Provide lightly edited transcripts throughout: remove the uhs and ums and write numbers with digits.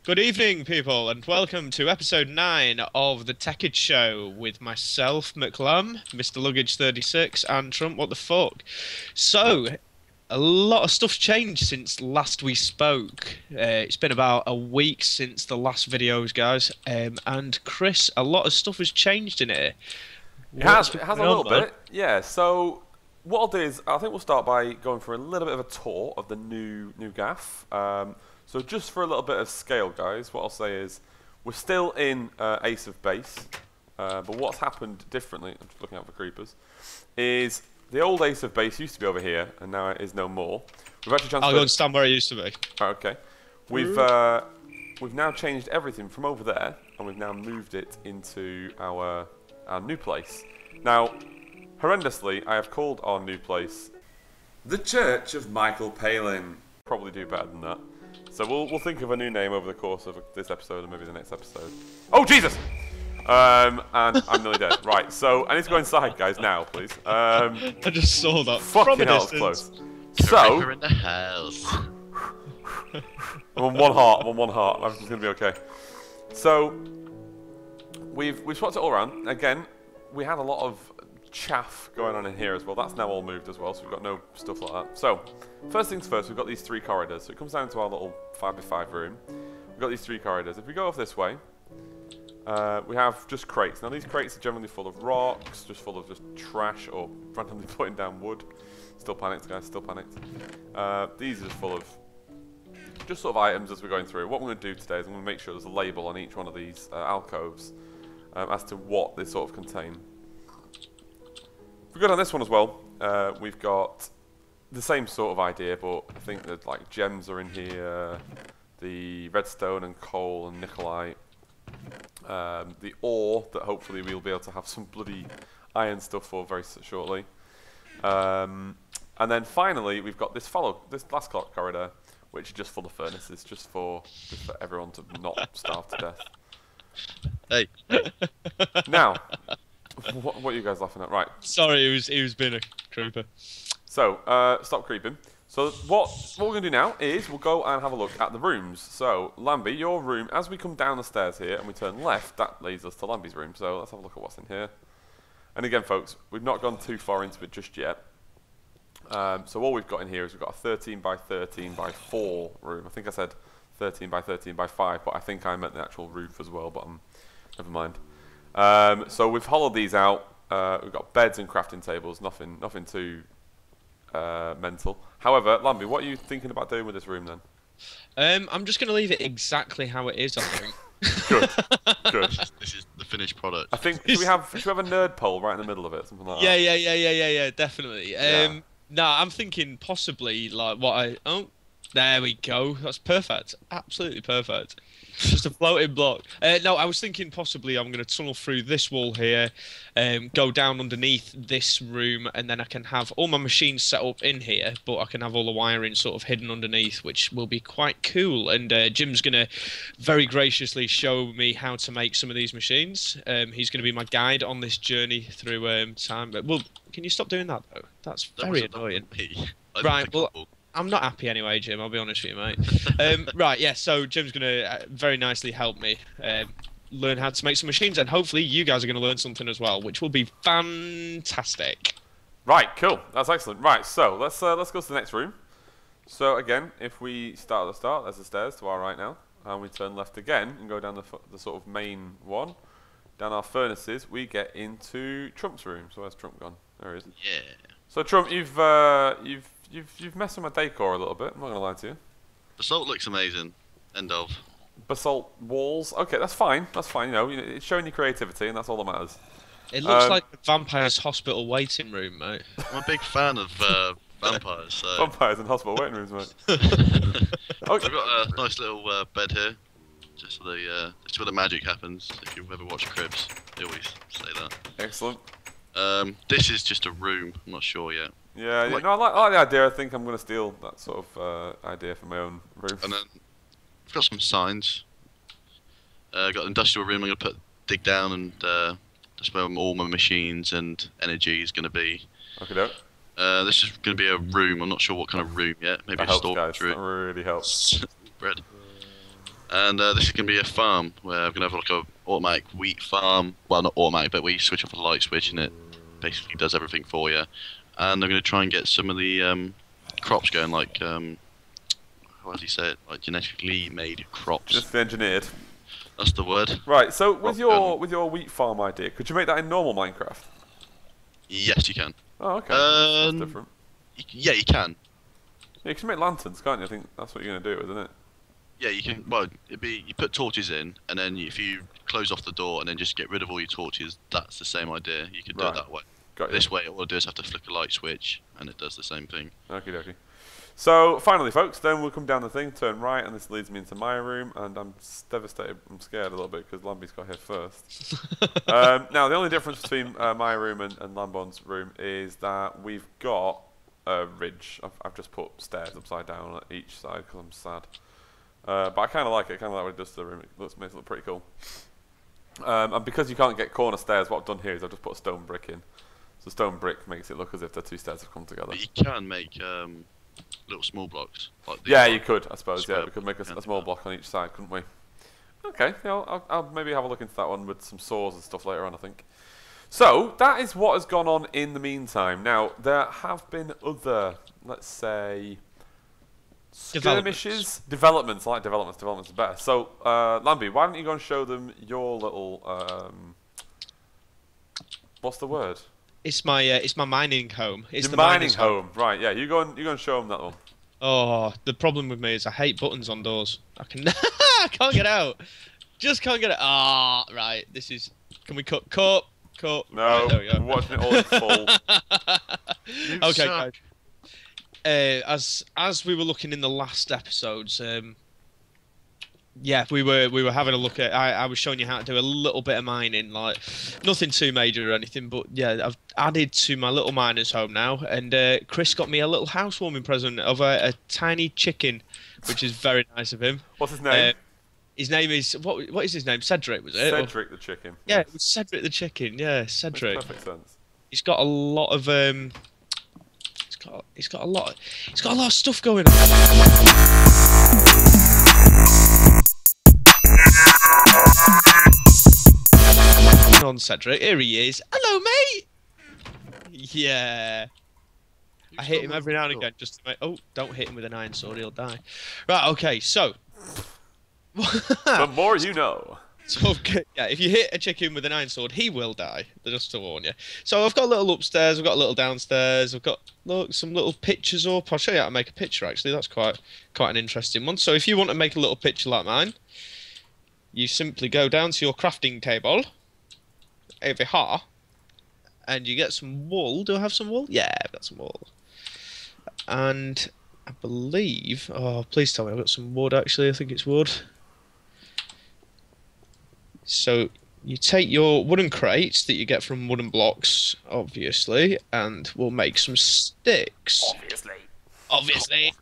Good evening, people, and welcome to episode 9 of the Tekkit Show with myself, McLmab, Mr. Luggage 36, and Trump. What the fuck? So, a lot of stuff's changed since last we spoke. It's been about a week since the last videos, guys. And Chris, a lot of stuff has changed in here. It has a little bit, yeah. So what I'll do is I think we'll start by going for a little bit of a tour of the new gaff. So just for a little bit of scale, guys, what I'll say is we're still in Ace of Base, but what's happened differently, I'm just looking out for creepers, is the old Ace of Base used to be over here, and now it is no more. We've actually transferred... I'll go and stand where it used to be. Oh, okay. We've now changed everything from over there, and we've now moved it into our new place. Now, horrendously, I have called our new place the Church of Michael Palin. Probably do better than that. So we'll think of a new name over the course of this episode and maybe the next episode. Oh, Jesus! And I'm nearly dead. Right, so I need to go inside, guys, now, please. I just saw that. Fucking hell, it's close. So... in the house. I'm on one heart, Everything's going to be okay. So, we've swapped it all around. Again, we had a lot of chaff going on in here as well. That's now all moved as well, so we've got no stuff like that. So, first things first, we've got these 3 corridors. So it comes down to our little 5x5 room. We've got these 3 corridors. If we go off this way, we have just crates. Now these crates are generally full of rocks, just full of just trash or randomly putting down wood. Still panicked, guys, still panicked. These are just full of just sort of items as we're going through. What I'm going to do today is I'm going to make sure there's a label on each one of these alcoves as to what they sort of contain. If we go down this one as well, we've got the same sort of idea, but I think that like gems are in here, the redstone and coal and nickelite, the ore that hopefully we'll be able to have some bloody iron stuff for very shortly, and then finally we've got this last corridor, which is just full of furnaces, just for everyone to not starve to death. Hey. Now, what are you guys laughing at? Right. Sorry, he was being a creeper. So, stop creeping. So, what we're going to do now is we'll go and have a look at the rooms. So, Lambie, your room, as we come down the stairs here and we turn left, that leads us to Lambie's room. So, let's have a look at what's in here. And again, folks, we've not gone too far into it just yet. So, all we've got in here is we've got a 13 by 13 by 4 room. I think I said 13 by 13 by 5, but I think I meant the actual roof as well, but never mind. So, we've hollowed these out. We've got beds and crafting tables, nothing too mental. However, Lambie, what are you thinking about doing with this room then? I'm just going to leave it exactly how it is, I think. Good. Good. This is the finished product. I think should we have a nerd pole right in the middle of it, something like that? Yeah, definitely. Yeah. No, I'm thinking possibly like oh, there we go. That's perfect. Absolutely perfect. Just a floating block. No, I was thinking possibly I'm going to tunnel through this wall here, go down underneath this room, and then I can have all my machines set up in here, but I can have all the wiring sort of hidden underneath, which will be quite cool. And Jim's going to very graciously show me how to make some of these machines. He's going to be my guide on this journey through time. But, well, can you stop doing that, though? That's very annoying. Right, well... I'm not happy anyway, Jim, I'll be honest with you, mate. Right, yeah, so Jim's going to very nicely help me learn how to make some machines, and hopefully you guys are going to learn something as well, which will be fantastic. Right, cool. That's excellent. Right, so let's go to the next room. So again, if we start at the start, there's the stairs to our right now, and we turn left again and go down the sort of main one. Down our furnaces, we get into Trump's room. So where's Trump gone? There he is. Yeah. So Trump, you've messed with my decor a little bit, I'm not going to lie to you. Basalt looks amazing. End of. Basalt walls. Okay, that's fine, you know, it's showing your creativity and that's all that matters. It looks like a vampire's hospital waiting room, mate. I'm a big fan of vampires, so... Vampires in hospital waiting rooms, mate. So I've got a nice little bed here, just where the magic happens. If you've ever watched Cribs, they always say that. Excellent. This is just a room, I'm not sure yet. Yeah, no, I like the idea. I think I'm going to steal that sort of idea for my own room. And then I've got some signs. Got an industrial room. I'm going to dig down and just where all my machines and energy is going to be. Okay, doke. This is going to be a room. I'm not sure what kind of room yet. Maybe that a helps, storage guys. room. That really helps. Bread. And this is going to be a farm where I'm going to have like a automatic wheat farm. Well, not automatic, but where you switch off a light switch and it basically does everything for you. And I'm going to try and get some of the crops going, like how does he say it? Like genetically made crops. Just engineered. That's the word. Right. So with your wheat farm idea, could you make that in normal Minecraft? Yes, you can. Oh, okay. That's different. Yeah, you can. Yeah, you can make lanterns, can't you? I think that's what you're going to do, isn't it? Yeah, you can. Well, you put torches in, and then if you close off the door and then just get rid of all your torches, that's the same idea. You can do it that way. Got you. This way, all I do is have to flick a light switch, and it does the same thing. Okie dokie. So finally, folks, then we'll come down the thing, turn right, and this leads me into my room, and I'm devastated. I'm scared a little bit because Lambie's got here first. Now, the only difference between my room and Lambon's room is that we've got a ridge. I've just put stairs upside down at each side because I'm sad. But I kind of like it. I kind of like what it does to the room. It makes it look pretty cool. And because you can't get corner stairs, what I've done here is I've just put a stone brick in. So stone brick makes it look as if the two stairs have come together. But you can make little small blocks. Like yeah, you could, I suppose. Yeah, we could make a small block on each side, couldn't we? Okay, yeah, I'll maybe have a look into that one with some saws and stuff later on, I think. So, that is what has gone on in the meantime. Now, there have been other, let's say, skirmishes? Developments. I like developments. Developments are better. So, Lambie, why don't you go and show them your little, what's the word? It's my mining home. It's your the mining home. Right, yeah, you go and show them that one. Oh, the problem with me is I hate buttons on doors. I can't get out. Just can't get it. Ah, right. This is. Can we cut? No, right, there we go. We're watching it all in full. Okay, guys. As we were looking in the last episodes, yeah, we were having a look at. I was showing you how to do a little bit of mining, like nothing too major or anything, but yeah, I've added to my little miner's home now, and Chris got me a little housewarming present of a tiny chicken, which is very nice of him. What's his name? His name is what is his name? Cedric, was it? Cedric the Chicken. Yeah, it was Cedric the Chicken. Yeah, Cedric. Makes perfect sense. He's got a lot of he's got a lot of stuff going on. On Cedric, here he is. Hello, mate. Yeah. I hit him every now and again just to make. Oh, don't hit him with an iron sword; he'll die. Right. Okay. So. The more you know. So yeah, if you hit a chicken with an iron sword, he will die. Just to warn you. So I've got a little upstairs. I've got a little downstairs. I've got some little pictures up. I'll show you how to make a picture. Actually, that's quite an interesting one. So if you want to make a little picture like mine, you simply go down to your crafting table over here, and you get some wool. Do I have some wool? Yeah, I've got some wool. And I believe... Oh, please tell me I've got some wood, actually. I think it's wood. So you take your wooden crates that you get from wooden blocks, obviously, and we'll make some sticks. Obviously.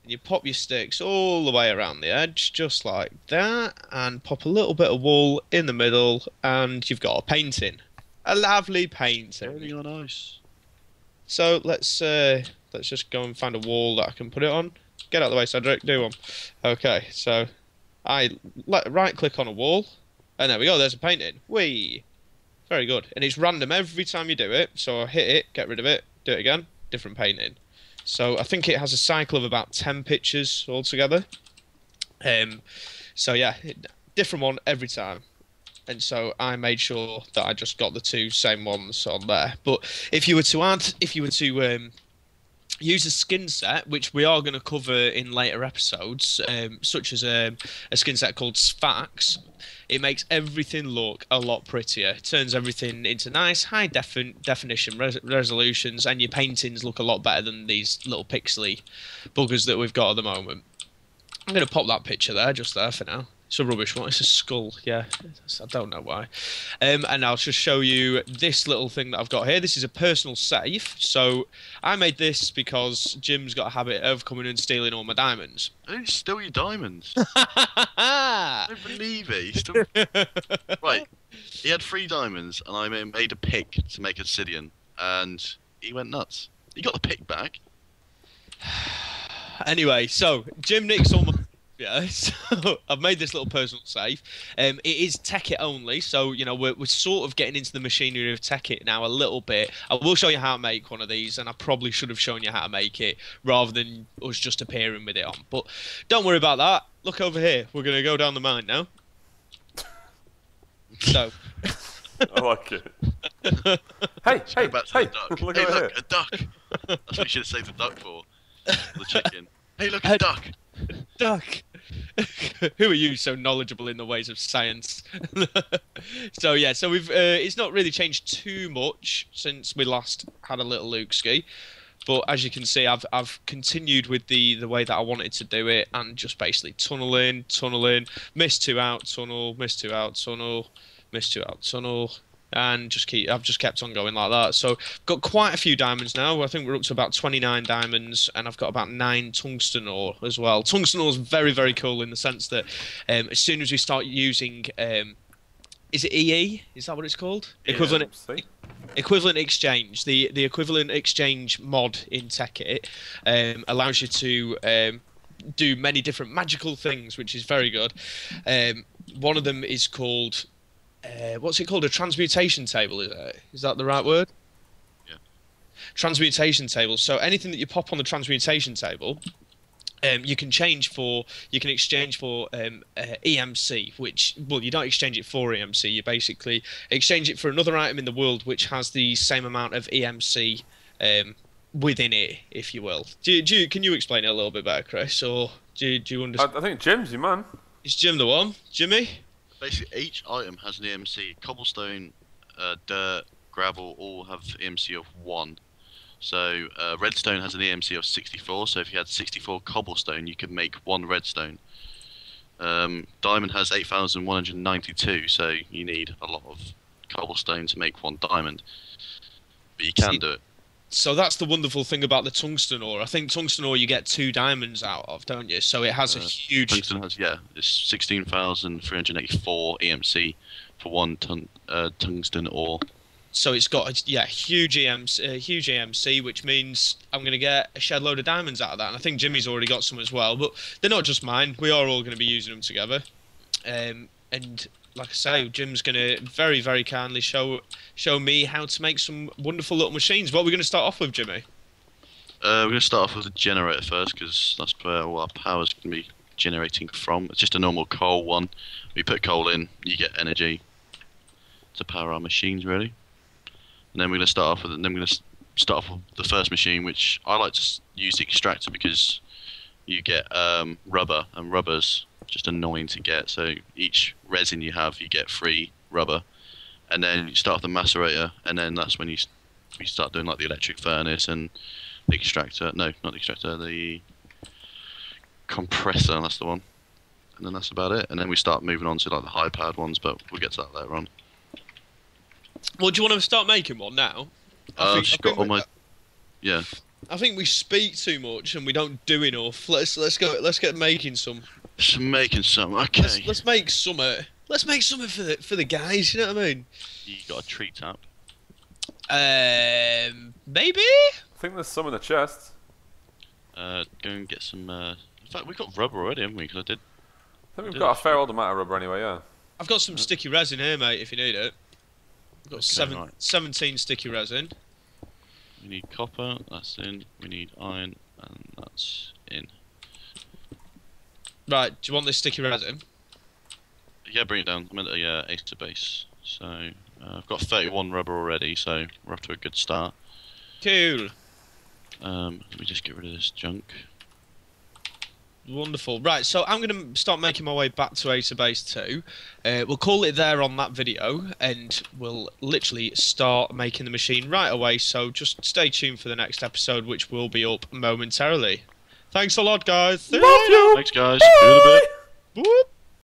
And you pop your sticks all the way around the edge, just like that, and pop a little bit of wool in the middle, and you've got a painting. A lovely painting. Very nice. So let's just go and find a wall that I can put it on. Get out of the way, Cedric. Do one. Okay, so I right-click on a wall, and there we go. There's a painting. Whee! Very good. And it's random every time you do it. So I hit it, get rid of it, do it again, different painting. So I think it has a cycle of about 10 pictures altogether. So yeah, different one every time. And so I made sure that I just got the two same ones on there. But if you were to use a skin set, which we are going to cover in later episodes, such as a skin set called Sphax, it makes everything look a lot prettier. It turns everything into nice high definition resolutions, and your paintings look a lot better than these little pixely buggers that we've got at the moment. I'm going to pop that picture there, just there for now. It's a rubbish one. It's a skull. Yeah, I don't know why. And I'll just show you this little thing that I've got here. This is a personal safe. So I made this because Jim's got a habit of coming and stealing all my diamonds. I didn't steal your diamonds. I don't believe it. Right. He had 3 diamonds, and I made a pick to make obsidian, and he went nuts. He got the pick back. Anyway, so Jim nicks all my... Yeah, so I've made this little personal safe. It is Tekkit only, so you know we're sort of getting into the machinery of Tekkit now a little bit. I will show you how to make one of these, and I probably should have shown you how to make it rather than us just appearing with it on. But don't worry about that. Look over here. We're gonna go down the mine now. So. I like it. hey, Back to hey, the duck. look Hey, over look, here. a duck. That's what you should have saved the duck for. The chicken. Hey, look, a duck. Duck. Who are you so knowledgeable in the ways of science? So yeah, so we've it's not really changed too much since we last had a little Luke ski. But as you can see, I've continued with the way that I wanted to do it, and just basically tunnel in, miss 2 out, tunnel, miss 2 out, tunnel, miss 2 out, tunnel, and I've just kept on going like that. So got quite a few diamonds now. I think we're up to about 29 diamonds, and I've got about 9 tungsten ore as well. Tungsten ore is very, very cool in the sense that as soon as we start using, is it EE? Is that what it's called? Equivalent exchange. The equivalent exchange mod in Tekkit allows you to do many different magical things, which is very good. One of them is called what's it called? A transmutation table, is it? Is that the right word? Yeah. Transmutation table. So anything that you pop on the transmutation table, you can exchange for EMC, which, well, you don't exchange it for EMC. You basically exchange it for another item in the world which has the same amount of EMC within it, if you will. Can you explain it a little bit better, Chris, or do you understand? I think Jim's your man. Is Jim the one? Jimmy? Basically, each item has an EMC. Cobblestone, dirt, gravel all have EMC of 1. So redstone has an EMC of 64. So if you had 64 cobblestone, you could make 1 redstone. Diamond has 8,192. So you need a lot of cobblestone to make 1 diamond. But you can do it. So that's the wonderful thing about the tungsten ore. I think tungsten ore you get 2 diamonds out of, don't you? So it has a huge... Tungsten has, yeah, it's 16,384 EMC for 1 tungsten ore. So it's got huge EMC, which means I'm going to get a shed load of diamonds out of that. And I think Jimmy's already got some as well. But they're not just mine. We are all going to be using them together. And like I say, Jim's going to very, very kindly show me how to make some wonderful little machines. What are we going to start off with, Jimmy? We're going to start off with the generator first, because that's where all our power's going to be generating from. It's just a normal coal one. We put coal in, you get energy to power our machines, really. And then we're going to start off with the first machine, which I like to use the extractor because you get rubber, and rubber's just annoying to get. So each resin you have, you get free rubber, and then you start off the macerator, and then that's when you start doing like the electric furnace and the extractor. No, not the extractor, the compressor. That's the one. And then that's about it. And then we start moving on to like the high-powered ones, but we'll get to that later on. Well, do you want to start making one now? I've just got all my... Yeah. I think we speak too much and we don't do enough. Let's get making some. Just making some. Okay. Let's make some. Let's make something for the guys. You know what I mean? You got a tree tap? Maybe. I think there's some in the chest. Go and get some. In fact, we got rubber already, haven't we? Because I think we've got a fair old amount of rubber anyway. Yeah. I've got some sticky resin here, mate. If you need it. I've got right. 17 sticky resin. We need copper. That's in. We need iron, and that's in. Right. Do you want this sticky resin? Yeah, bring it down. I'm at the Acer base. So I've got 31 rubber already, so we're off to a good start. Cool. Let me just get rid of this junk. Wonderful. Right, so I'm going to start making my way back to Acer Base 2. We'll call it there on that video, and we'll literally start making the machine right away, so just stay tuned for the next episode, which will be up momentarily. Thanks a lot, guys. Love you! Thanks, guys. See you in a bit. Whoop.